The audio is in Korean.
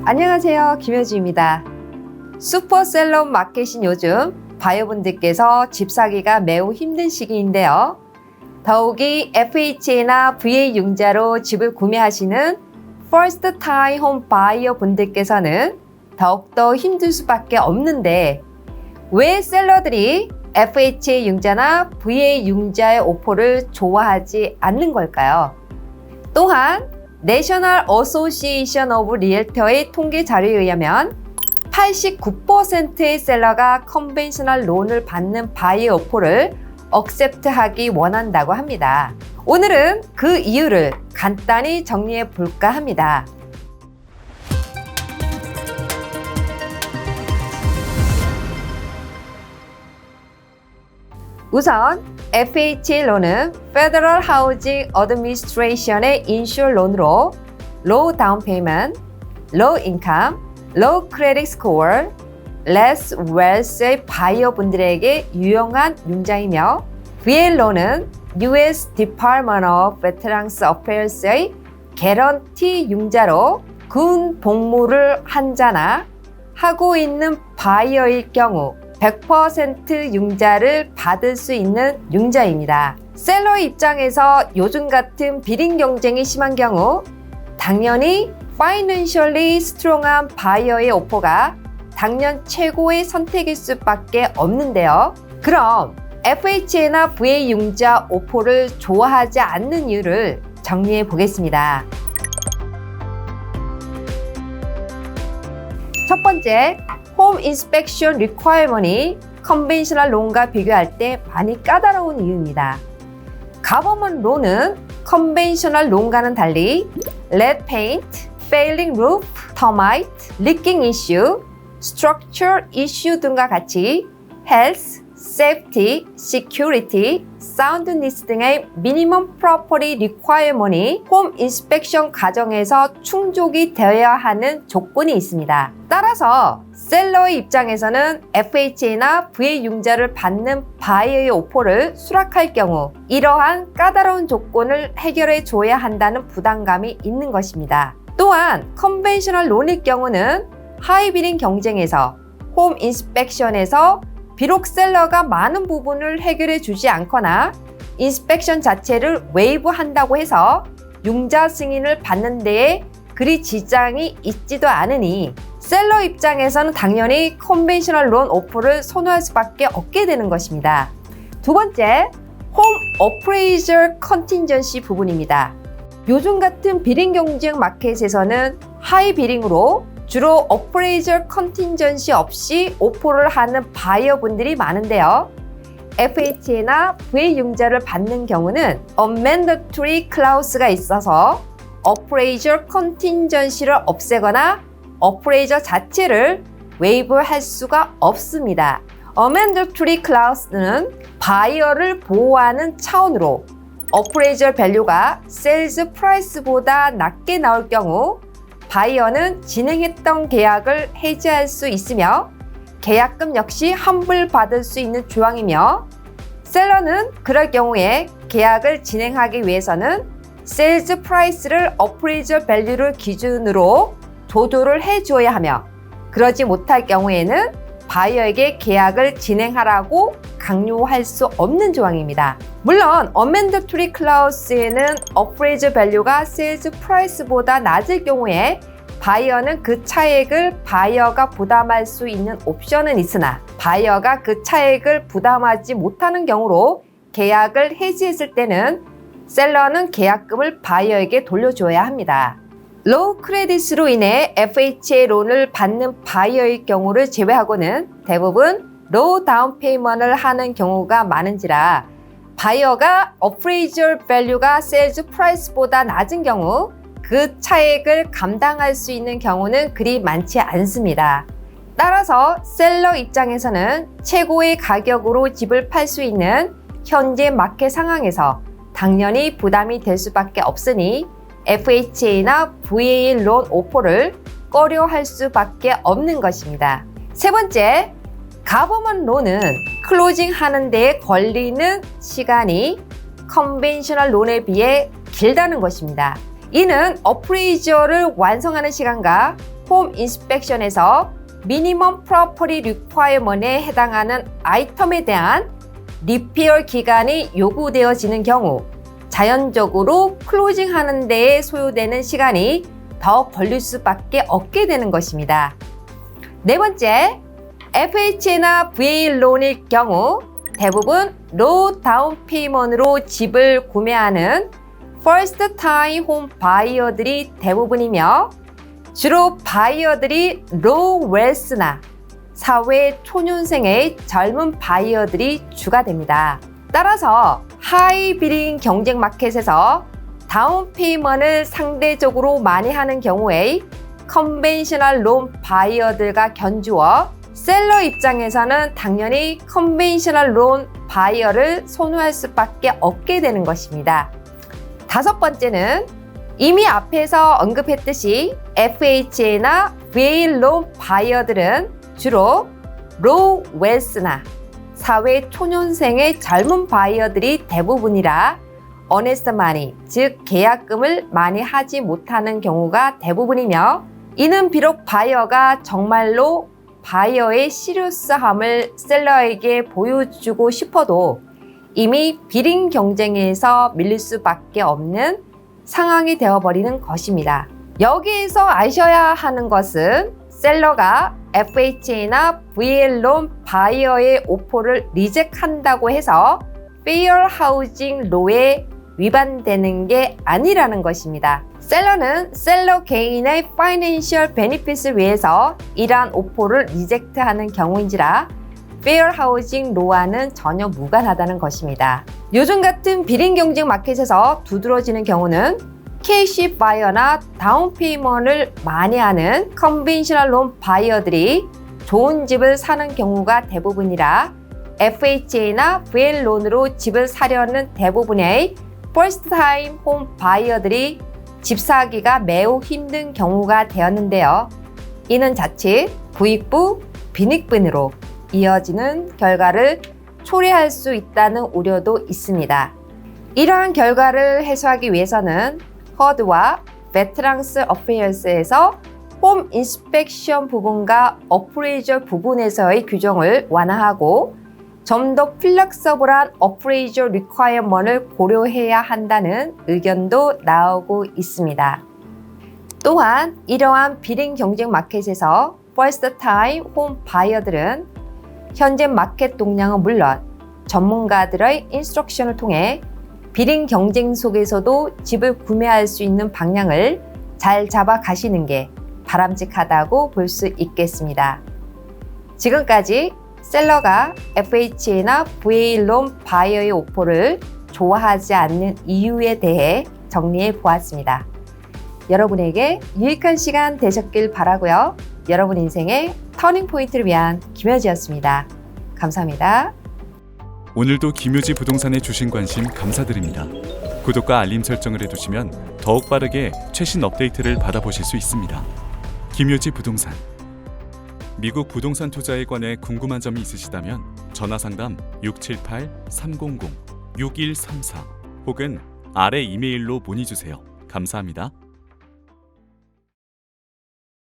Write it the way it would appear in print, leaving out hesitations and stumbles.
안녕하세요, 김효주입니다. 슈퍼셀럽 마켓인 요즘 바이어분들께서 집 사기가 매우 힘든 시기인데요. 더욱이 FHA나 VA 융자로 집을 구매하시는 First Time Home 바이어 분들께서는 더욱더 힘들 수밖에 없는데, 왜 셀러들이 FHA 융자나 VA 융자의 오퍼를 좋아하지 않는 걸까요? 또한 내셔널 어소시에이션 오브 리얼터의 통계 자료에 의하면 89%의 셀러가 컨벤셔널 론을 받는 바이어 오퍼를 억셉트하기 원한다고 합니다. 오늘은 그 이유를 간단히 정리해 볼까 합니다. 우선 FHA 론은 Federal Housing Administration의 인슈어 론으로 Low Down Payment, Low Income, Low Credit Score, Less Wealth의 바이어 분들에게 유용한 융자이며, VA 론은 US Department of Veterans Affairs의 개런티 융자로 군 복무를 한 자나 하고 있는 바이어일 경우 100% 융자를 받을 수 있는 융자입니다. 셀러의 입장에서 요즘 같은 비딩 경쟁이 심한 경우 당연히 파이낸셜리 스트롱한 바이어의 오퍼가 당연 최고의 선택일 수밖에 없는데요. 그럼 FHA나 VA 융자 오퍼를 좋아하지 않는 이유를 정리해 보겠습니다. 첫 번째, 홈 인스펙션 리퀘어먼트이 컨벤셔널 론과 비교할 때 많이 까다로운 이유입니다. 가버먼트 론은 컨벤셔널 론과는 달리 lead paint, failing roof, termite, leaking issue, structure issue 등과 같이 health, safety, security, soundness 등의 미니멈 프로퍼티 리퀘어먼트이 홈 인스펙션 과정에서 충족이 되어야 하는 조건이 있습니다. 따라서 셀러의 입장에서는 FHA나 VA 융자를 받는 바이어의 오퍼를 수락할 경우 이러한 까다로운 조건을 해결해 줘야 한다는 부담감이 있는 것입니다. 또한 컨벤셔널 론일 경우는 하이비딩 경쟁에서 홈 인스펙션에서 비록 셀러가 많은 부분을 해결해 주지 않거나 인스펙션 자체를 웨이브한다고 해서 융자 승인을 받는 데에 그리 지장이 있지도 않으니 셀러 입장에서는 당연히 컨벤셔널 론 오퍼를 선호할 수밖에 없게 되는 것입니다. 두 번째, 홈 어프레이저 컨틴전시 부분입니다. 요즘 같은 비딩 경쟁 마켓에서는 하이 비딩으로 주로 어프레이저 컨틴전시 없이 오퍼를 하는 바이어 분들이 많은데요. FHA나 VA 융자를 받는 경우는 unmandatory clause가 있어서 어프레이저 컨틴전시를 없애거나 어프레이저 자체를 웨이브할 수가 없습니다. unmandatory clause는 바이어를 보호하는 차원으로 어프레이저 밸류가 세일즈 프라이스보다 낮게 나올 경우 바이어는 진행했던 계약을 해지할 수 있으며 계약금 역시 환불받을 수 있는 조항이며, 셀러는 그럴 경우에 계약을 진행하기 위해서는 세일즈 프라이스를 어프레이저 밸류를 기준으로 조절을 해줘야 하며, 그러지 못할 경우에는 바이어에게 계약을 진행하라고 강요할 수 없는 조항입니다. 물론 unmandatory clause에는 어프레이저 밸류가 세일즈 프라이스보다 낮을 경우에 바이어는 그 차액을 바이어가 부담할 수 있는 옵션은 있으나 바이어가 그 차액을 부담하지 못하는 경우로 계약을 해지했을 때는 셀러는 계약금을 바이어에게 돌려줘야 합니다. 로우 크레딧으로 인해 FHA 론을 받는 바이어의 경우를 제외하고는 대부분 로우 다운 페이먼트를 하는 경우가 많은지라 바이어가 어프레이저 밸류가 세일즈 프라이스보다 낮은 경우 그 차액을 감당할 수 있는 경우는 그리 많지 않습니다. 따라서 셀러 입장에서는 최고의 가격으로 집을 팔 수 있는 현재 마켓 상황에서 당연히 부담이 될 수밖에 없으니 FHA나 VA 론 오퍼를 꺼려할 수밖에 없는 것입니다. 세 번째, 가버먼트 론은 클로징 하는 데에 걸리는 시간이 컨벤셔널 론에 비해 길다는 것입니다. 이는 어프레이저를 완성하는 시간과 홈 인스펙션에서 미니멈 프로퍼티 리ኳ이어먼트에 해당하는 아이템에 대한 리페어 기간이 요구되어지는 경우 자연적으로 클로징하는 데에 소요되는 시간이 더 걸릴 수밖에 없게 되는 것입니다. 네 번째, FHA나 VA 론일 경우 대부분 로우 다운 페이먼트로 집을 구매하는 퍼스트 타임 홈 바이어들이 대부분이며 주로 바이어들이 로우 웰스나 사회 초년생의 젊은 바이어들이 주가 됩니다. 따라서 하이 비딩 경쟁 마켓에서 다운 페이먼트를 상대적으로 많이 하는 경우에 컨벤셔널 론 바이어들과 견주어 셀러 입장에서는 당연히 컨벤셔널 론 바이어를 선호할 수밖에 없게 되는 것입니다. 다섯 번째는 이미 앞에서 언급했듯이 FHA나 VA 론 바이어들은 주로 로우 웰스나 사회 초년생의 젊은 바이어들이 대부분이라 어네스트 마니, 즉 계약금을 많이 하지 못하는 경우가 대부분이며 이는 비록 바이어가 정말로 바이어의 시리어스함을 셀러에게 보여주고 싶어도 이미 비딩 경쟁에서 밀릴 수밖에 없는 상황이 되어버리는 것입니다. 여기에서 아셔야 하는 것은 셀러가 FHA나 VA 론 바이어의 오퍼를 리젝한다고 해서 페어 하우징 로에 위반되는 게 아니라는 것입니다. 셀러는 셀러 개인의 파이낸셜 베니핏을 위해서 이러한 오퍼를 리젝트하는 경우인지라 페어 하우징 로와는 전혀 무관하다는 것입니다. 요즘 같은 비딩 경쟁 마켓에서 두드러지는 경우는 캐시 바이어나 다운 페이먼트를 많이 하는 컨벤셔널 론 바이어들이 좋은 집을 사는 경우가 대부분이라 FHA나 VA 론으로 집을 사려는 대부분의 퍼스트 타임 홈 바이어들이 집 사기가 매우 힘든 경우가 되었는데요. 이는 자칫 부익부 빈익빈으로 이어지는 결과를 초래할 수 있다는 우려도 있습니다. 이러한 결과를 해소하기 위해서는 허드와 베트랑스 어페어스에서 홈 인스펙션 부분과 어프레이저 부분에서의 규정을 완화하고 좀 더 플렉서블한 어프레이저 리ኳ이어먼트를 고려해야 한다는 의견도 나오고 있습니다. 또한 이러한 비딩 경쟁 마켓에서 퍼스트 타임 홈 바이어들은 현재 마켓 동향은 물론 전문가들의 인스트럭션을 통해 비딩 경쟁 속에서도 집을 구매할 수 있는 방향을 잘 잡아 가시는 게 바람직하다고 볼 수 있겠습니다. 지금까지 셀러가 FHA나 VA 론 바이어의 오퍼를 좋아하지 않는 이유에 대해 정리해 보았습니다. 여러분에게 유익한 시간 되셨길 바라고요. 여러분 인생의 터닝 포인트를 위한 김효지였습니다. 감사합니다. 오늘도 김효지 부동산에 주신 관심 감사드립니다. 구독과 알림 설정을 해두시면 더욱 빠르게 최신 업데이트를 받아보실 수 있습니다. 김효지 부동산. 미국 부동산 투자에 관해 궁금한 점이 있으시다면 전화상담 678-300-6134 혹은 아래 이메일로 문의주세요. 감사합니다.